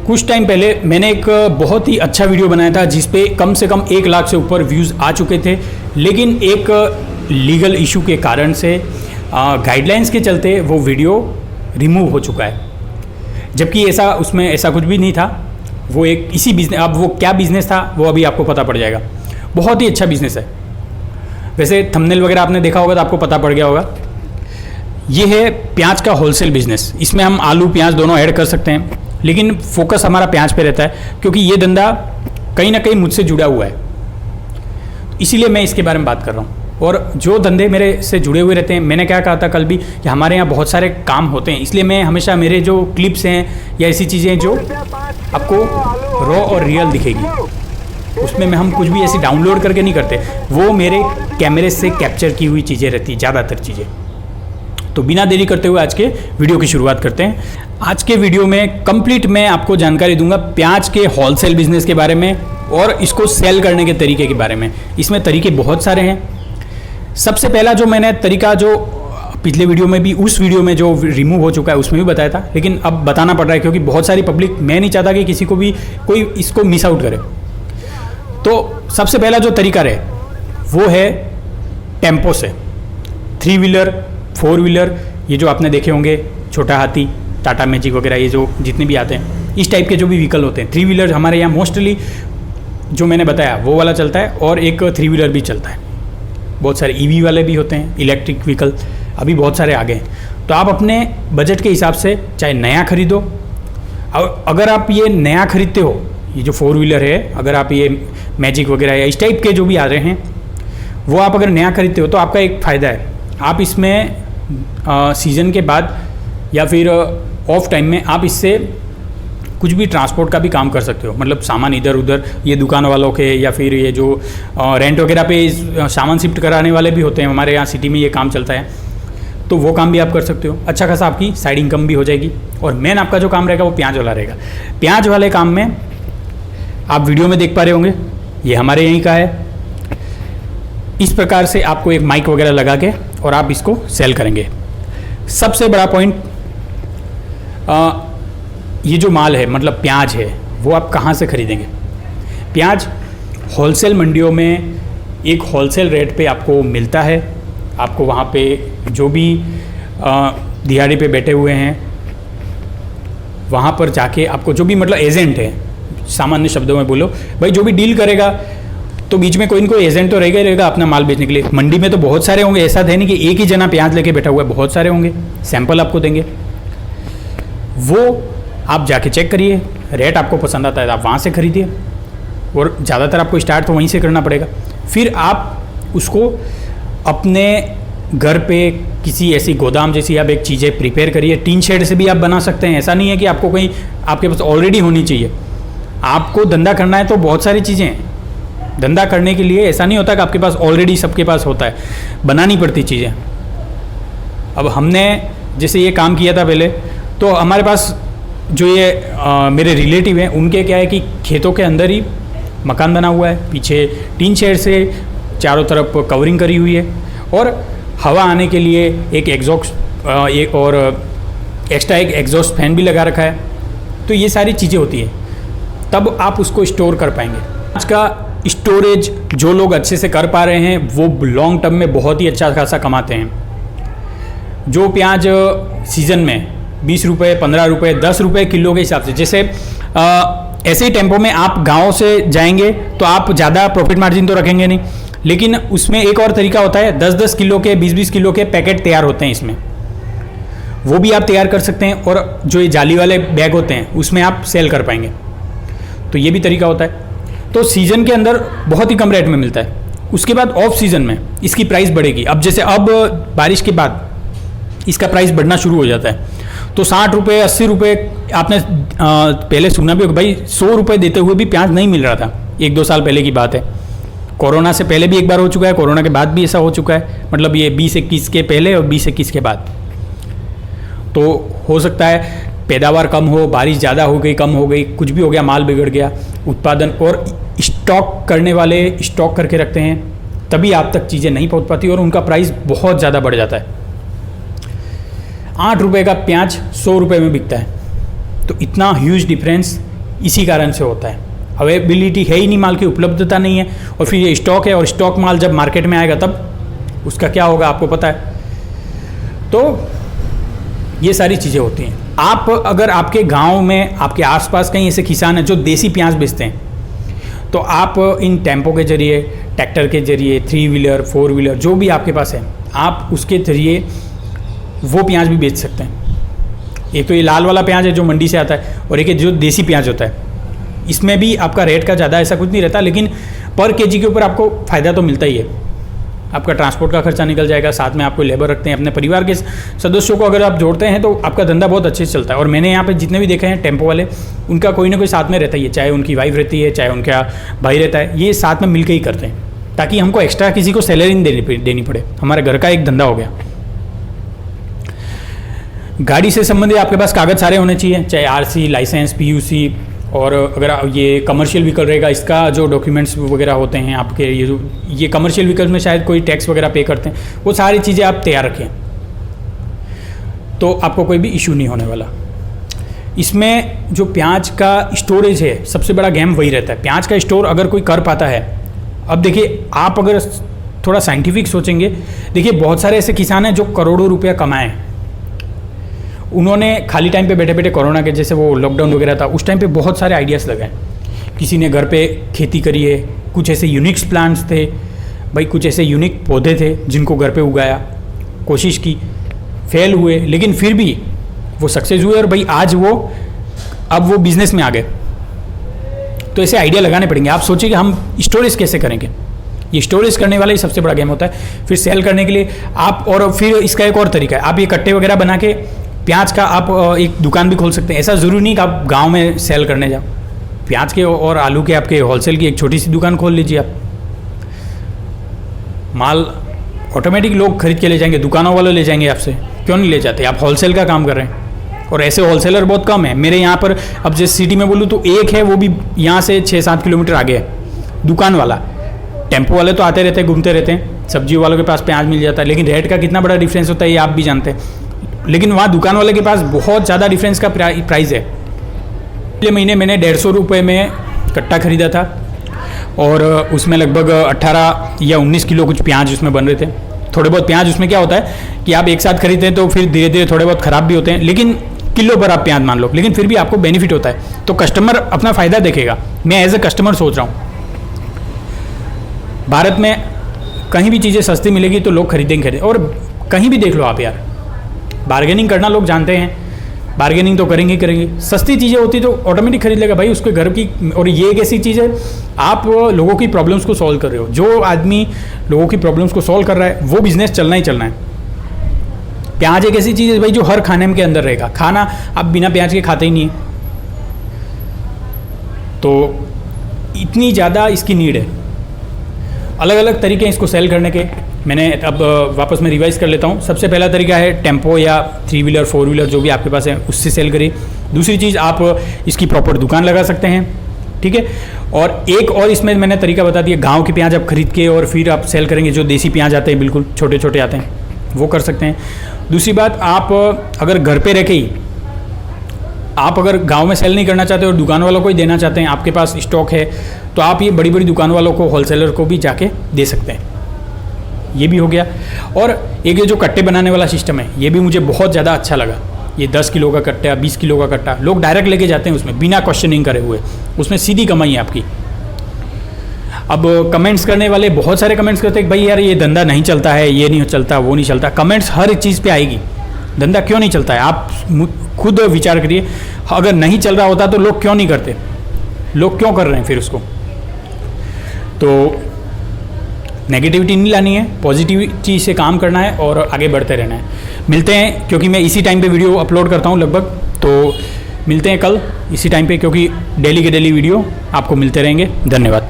कुछ टाइम पहले मैंने एक बहुत ही अच्छा वीडियो बनाया था जिस पे कम से कम 1 लाख से ऊपर व्यूज़ आ चुके थे, लेकिन एक लीगल इशू के कारण से गाइडलाइंस के चलते वो वीडियो रिमूव हो चुका है। जबकि उसमें ऐसा कुछ भी नहीं था। वो एक इसी बिजनेस, अब वो क्या बिज़नेस था वो अभी आपको पता पड़ जाएगा। बहुत ही अच्छा बिज़नेस है। वैसे थंबनेल वगैरह आपने देखा होगा तो आपको पता पड़ गया होगा। ये है प्याज का होलसेल बिज़नेस। इसमें हम आलू प्याज दोनों ऐड कर सकते हैं, लेकिन फोकस हमारा प्याज पे रहता है क्योंकि ये धंधा कहीं ना कहीं मुझसे जुड़ा हुआ है, इसीलिए मैं इसके बारे में बात कर रहा हूँ। और जो धंधे मेरे से जुड़े हुए रहते हैं, मैंने क्या कहा था कल भी कि हमारे यहाँ बहुत सारे काम होते हैं, इसलिए मैं हमेशा मेरे जो क्लिप्स हैं या ऐसी चीज़ें जो आपको रॉ और रियल दिखेगी, उसमें हम कुछ भी ऐसी डाउनलोड करके नहीं करते, वो मेरे कैमरे से कैप्चर की हुई चीज़ें रहती हैं ज़्यादातर चीज़ें। तो बिना देरी करते हुए आज के वीडियो की शुरुआत करते हैं। आज के वीडियो में कंप्लीट मैं आपको जानकारी दूंगा प्याज के होलसेल बिजनेस के बारे में और इसको सेल करने के तरीके के बारे में। इसमें तरीके बहुत सारे हैं। सबसे पहला जो मैंने तरीका, जो पिछले वीडियो में भी, उस वीडियो में जो रिमूव हो चुका है उसमें भी बताया था, लेकिन अब बताना पड़ रहा है क्योंकि बहुत सारी पब्लिक, मैं नहीं चाहता कि किसी को भी कोई इसको मिस आउट करे। तो सबसे पहला जो तरीका रहे वो है टेम्पो से। 3 व्हीलर 4 व्हीलर, ये जो आपने देखे होंगे छोटा हाथी, टाटा मैजिक वगैरह, ये जो जितने भी आते हैं, इस टाइप के जो भी व्हीकल होते हैं, 3 व्हीलर हमारे यहाँ मोस्टली जो मैंने बताया वो वाला चलता है, और एक 3 व्हीलर भी चलता है। बहुत सारे ईवी वाले भी होते हैं, इलेक्ट्रिक व्हीकल अभी बहुत सारे आ गए हैं। तो आप अपने बजट के हिसाब से चाहे नया खरीदो, और अगर आप ये नया खरीदते हो, ये जो 4 व्हीलर है, अगर आप ये मैजिक वगैरह या इस टाइप के जो भी आ रहे हैं, वो आप अगर नया खरीदते हो तो आपका एक फ़ायदा है, आप इसमें सीज़न के बाद या फिर ऑफ टाइम में आप इससे कुछ भी ट्रांसपोर्ट का भी काम कर सकते हो। मतलब सामान इधर उधर, ये दुकान वालों के या फिर ये जो रेंट वगैरह पे सामान शिफ्ट कराने वाले भी होते हैं, हमारे यहाँ सिटी में ये काम चलता है, तो वो काम भी आप कर सकते हो। अच्छा खासा आपकी साइड इनकम भी हो जाएगी। और मेन आपका जो काम रहेगा वो प्याज वाला रहेगा। प्याज वाले काम में आप वीडियो में देख पा रहे होंगे, ये हमारे यहीं का है। इस प्रकार से आपको एक माइक वगैरह लगा के और आप इसको सेल करेंगे। सबसे बड़ा पॉइंट, ये जो माल है, मतलब प्याज है, वो आप कहाँ से खरीदेंगे? प्याज होलसेल मंडियों में एक होलसेल रेट पे आपको मिलता है। आपको वहाँ पे जो भी दिहाड़ी पे बैठे हुए हैं, वहाँ पर जाके आपको जो भी, मतलब एजेंट है, सामान्य शब्दों में बोलो भाई, जो भी डील करेगा, तो बीच में कोई ना कोई एजेंट तो रहेगा ही रहेगा अपना माल बेचने के लिए। मंडी में तो बहुत सारे होंगे, ऐसा है नहीं कि एक ही जना प्याज लेके बैठा हुआ है, बहुत सारे होंगे। सैंपल आपको देंगे, वो आप जाके चेक करिए, रेट आपको पसंद आता है तो आप वहाँ से खरीदिए, और ज़्यादातर आपको स्टार्ट तो वहीं से करना पड़ेगा। फिर आप उसको अपने घर पे किसी ऐसी गोदाम जैसी आप एक चीज़ें प्रिपेयर करिए। टीन शेड से भी आप बना सकते हैं। ऐसा नहीं है कि आपको कहीं आपके पास ऑलरेडी होनी चाहिए। आपको धंधा करना है तो बहुत सारी चीज़ें हैं। धंधा करने के लिए ऐसा नहीं होता कि आपके पास ऑलरेडी सबके पास होता है, बनानी पड़ती चीज़ें। अब हमने जैसे ये काम किया था पहले, तो हमारे पास जो ये मेरे रिलेटिव हैं, उनके क्या है कि खेतों के अंदर ही मकान बना हुआ है, पीछे टीन शेड से चारों तरफ कवरिंग करी हुई है, और हवा आने के लिए एक एग्जॉस्ट एक और एक्स्ट्रा एक एग्जॉस्ट फैन भी लगा रखा है। तो ये सारी चीज़ें होती है, तब आप उसको स्टोर कर पाएंगे। आज का स्टोरेज जो लोग अच्छे से कर पा रहे हैं, वो लॉन्ग टर्म में बहुत ही अच्छा खासा कमाते हैं। जो प्याज सीज़न में 20 रुपये, 15 रुपये, 10 रुपये किलो के हिसाब से, जैसे ऐसे ही टेम्पो में आप गांव से जाएंगे तो आप ज़्यादा प्रॉफिट मार्जिन तो रखेंगे नहीं, लेकिन उसमें एक और तरीका होता है, 10-10 किलो के, 20-20 किलो के पैकेट तैयार होते हैं इसमें, वो भी आप तैयार कर सकते हैं। और जो ये जाली वाले बैग होते हैं उसमें आप सेल कर पाएंगे। तो ये भी तरीका होता है। तो सीज़न के अंदर बहुत ही कम रेट में मिलता है। उसके बाद ऑफ सीज़न में इसकी प्राइस बढ़ेगी। अब जैसे अब बारिश के बाद इसका प्राइस बढ़ना शुरू हो जाता है, तो 60 रुपये, 80 रुपये, आपने पहले सुना भी होगा भाई, 100 रुपये देते हुए भी प्याज नहीं मिल रहा था। 1-2 साल पहले की बात है। कोरोना से पहले भी एक बार हो चुका है, कोरोना के बाद भी ऐसा हो चुका है। मतलब ये 20-21 के पहले और 20-21 के बाद। तो हो सकता है पैदावार कम हो, बारिश ज़्यादा हो गई, कम हो गई, कुछ भी हो गया, माल बिगड़ गया, उत्पादन, और स्टॉक करने वाले स्टॉक करके रखते हैं, तभी आप तक चीज़ें नहीं पहुंच पाती और उनका प्राइस बहुत ज़्यादा बढ़ जाता है। 8 रुपये का प्याज 100 रुपये में बिकता है। तो इतना ह्यूज डिफरेंस इसी कारण से होता है। अवेलेबिलिटी है ही नहीं, माल की उपलब्धता नहीं है, और फिर ये स्टॉक है, और स्टॉक माल जब मार्केट में आएगा तब उसका क्या होगा आपको पता है। तो ये सारी चीज़ें होती हैं। आप अगर आपके गांव में आपके आसपास कहीं ऐसे किसान हैं जो देसी प्याज बेचते हैं, तो आप इन टेम्पो के जरिए, ट्रैक्टर के जरिए, 3 व्हीलर 4 व्हीलर जो भी आपके पास है, आप उसके जरिए वो प्याज भी बेच सकते हैं। एक तो ये लाल वाला प्याज है जो मंडी से आता है, और एक जो देसी प्याज होता है, इसमें भी आपका रेट का ज़्यादा ऐसा कुछ नहीं रहता, लेकिन पर केजी के ऊपर आपको फ़ायदा तो मिलता ही है। आपका ट्रांसपोर्ट का खर्चा निकल जाएगा, साथ में आपको लेबर रखते हैं, अपने परिवार के सदस्यों को अगर आप जोड़ते हैं तो आपका धंधा बहुत अच्छे से चलता है। और मैंने यहाँ पे जितने भी देखे हैं टेम्पो वाले, उनका कोई ना कोई साथ में रहता ही है, चाहे उनकी वाइफ रहती है, चाहे उनका भाई रहता है, ये साथ में मिलकर ही करते हैं, ताकि हमको एक्स्ट्रा किसी को सैलरी नहीं देनी पड़े। हमारे घर का एक धंधा हो गया। गाड़ी से संबंधित आपके पास कागज सारे होने चाहिए, चाहे आरसी, लाइसेंस, पीयूसी, और अगर ये कमर्शियल व्हीकल रहेगा, इसका जो डॉक्यूमेंट्स वगैरह होते हैं आपके, ये कमर्शियल व्हीकल्स में शायद कोई टैक्स वगैरह पे करते हैं, वो सारी चीज़ें आप तैयार रखें, तो आपको कोई भी इशू नहीं होने वाला। इसमें जो प्याज का स्टोरेज है, सबसे बड़ा गेम वही रहता है। प्याज का स्टोर अगर कोई कर पाता है, अब देखिए आप अगर थोड़ा साइंटिफिक सोचेंगे, देखिए बहुत सारे ऐसे किसान हैं जो करोड़ों रुपया कमाए, उन्होंने खाली टाइम पे बैठे बैठे, कोरोना के जैसे वो लॉकडाउन वगैरह था, उस टाइम पे बहुत सारे आइडियाज़ लगाए। किसी ने घर पे खेती करी है, कुछ ऐसे यूनिक्स प्लांट्स थे भाई, कुछ ऐसे यूनिक पौधे थे जिनको घर पे उगाया, कोशिश की, फेल हुए, लेकिन फिर भी वो सक्सेस हुए, और भाई आज अब वो बिजनेस में आ गए। तो ऐसे आइडिया लगाने पड़ेंगे। आप सोचिए कि हम स्टोरेज कैसे करेंगे, ये स्टोरेज करने वाला ही सबसे बड़ा गेम होता है। फिर सेल करने के लिए आप, और फिर इसका एक और तरीका है, आप ये कट्टे वगैरह बना के प्याज का आप एक दुकान भी खोल सकते हैं। ऐसा ज़रूरी नहीं कि आप गांव में सेल करने जाओ, प्याज के और आलू के आपके होलसेल की एक छोटी सी दुकान खोल लीजिए। आप माल ऑटोमेटिक लोग खरीद के ले जाएंगे, दुकानों वाले ले जाएंगे आपसे, क्यों नहीं ले जाते। आप होलसेल का काम कर रहे हैं, और ऐसे होलसेलर बहुत कम है मेरे यहाँ पर। अब जैसे सिटी में बोलूँ तो एक है, वो भी यहाँ से 6-7 किलोमीटर आगे है, दुकान वाला। टेम्पो वाले तो आते रहते हैं, घूमते रहते हैं, सब्जी वालों के पास प्याज मिल जाता है, लेकिन रेट का कितना बड़ा डिफरेंस होता है ये आप भी जानते हैं। लेकिन वहाँ दुकान वाले के पास बहुत ज़्यादा डिफरेंस का प्राइस है। पिछले महीने मैंने 150 रुपये में कट्टा खरीदा था, और उसमें लगभग 18 या 19 किलो कुछ प्याज उसमें बन रहे थे। थोड़े बहुत प्याज उसमें क्या होता है कि आप एक साथ खरीदते हैं तो फिर धीरे धीरे थोड़े बहुत ख़राब भी होते हैं, लेकिन किलो पर आप प्याज मान लो, लेकिन फिर भी आपको बेनिफिट होता है। तो कस्टमर अपना फ़ायदा देखेगा। मैं एज ए कस्टमर सोच रहा हूँ, भारत में कहीं भी चीज़ें सस्ती मिलेगी तो लोग खरीदेंगे। और कहीं भी देख लो आप यार, बार्गेनिंग करना लोग जानते हैं, बार्गेनिंग तो करेंगे ही करेंगे। सस्ती चीज़ें होती तो ऑटोमेटिक खरीद लेगा भाई उसके घर की। और ये एक ऐसी चीज़ है, आप लोगों की प्रॉब्लम्स को सॉल्व कर रहे हो। जो आदमी लोगों की प्रॉब्लम्स को सॉल्व कर रहा है वो बिजनेस चलना ही चलना है। प्याज एक ऐसी चीज़ है भाई जो हर खाने के अंदर रहेगा। खाना आप बिना प्याज के खाते ही नहीं है, तो इतनी ज़्यादा इसकी नीड है। अलग अलग तरीके हैं इसको सेल करने के। मैंने अब वापस में रिवाइज कर लेता हूँ। सबसे पहला तरीका है टेम्पो या 3 व्हीलर 4 व्हीलर जो भी आपके पास है उससे सेल करिए। दूसरी चीज़, आप इसकी प्रॉपर दुकान लगा सकते हैं, ठीक है। और एक और इसमें मैंने तरीका बता दिया, गांव के प्याज आप खरीद के और फिर आप सेल करेंगे। जो देसी प्याज आते हैं बिल्कुल छोटे छोटे आते हैं, वो कर सकते हैं। दूसरी बात, आप अगर घर पे रह के ही आप अगर गांव में सेल नहीं करना चाहते और दुकान वालों को ही देना चाहते हैं, आपके पास स्टॉक है, तो आप ये बड़ी बड़ी दुकान वालों को, होलसेलर को भी जाके दे सकते हैं। ये भी हो गया। और एक ये जो कट्टे बनाने वाला सिस्टम है, ये भी मुझे बहुत ज़्यादा अच्छा लगा। ये 10 किलो का कट्टा, 20 किलो का कट्टा, लोग डायरेक्ट लेके जाते हैं उसमें बिना क्वेश्चनिंग करे हुए। उसमें सीधी कमाई है आपकी। अब कमेंट्स करने वाले बहुत सारे कमेंट्स करते हैं भाई यार ये धंधा नहीं चलता है, ये नहीं चलता, वो नहीं चलता। कमेंट्स हर चीज़ पे आएगी, धंधा क्यों नहीं चलता है। आप खुद विचार करिए, अगर नहीं चल रहा होता तो लोग क्यों नहीं करते, लोग क्यों कर रहे हैं फिर उसको। तो नेगेटिविटी नहीं लानी है, पॉजिटिविटी से काम करना है और आगे बढ़ते रहना है। मिलते हैं, क्योंकि मैं इसी टाइम पे वीडियो अपलोड करता हूँ लगभग, तो मिलते हैं कल इसी टाइम पे, क्योंकि डेली के डेली वीडियो आपको मिलते रहेंगे। धन्यवाद।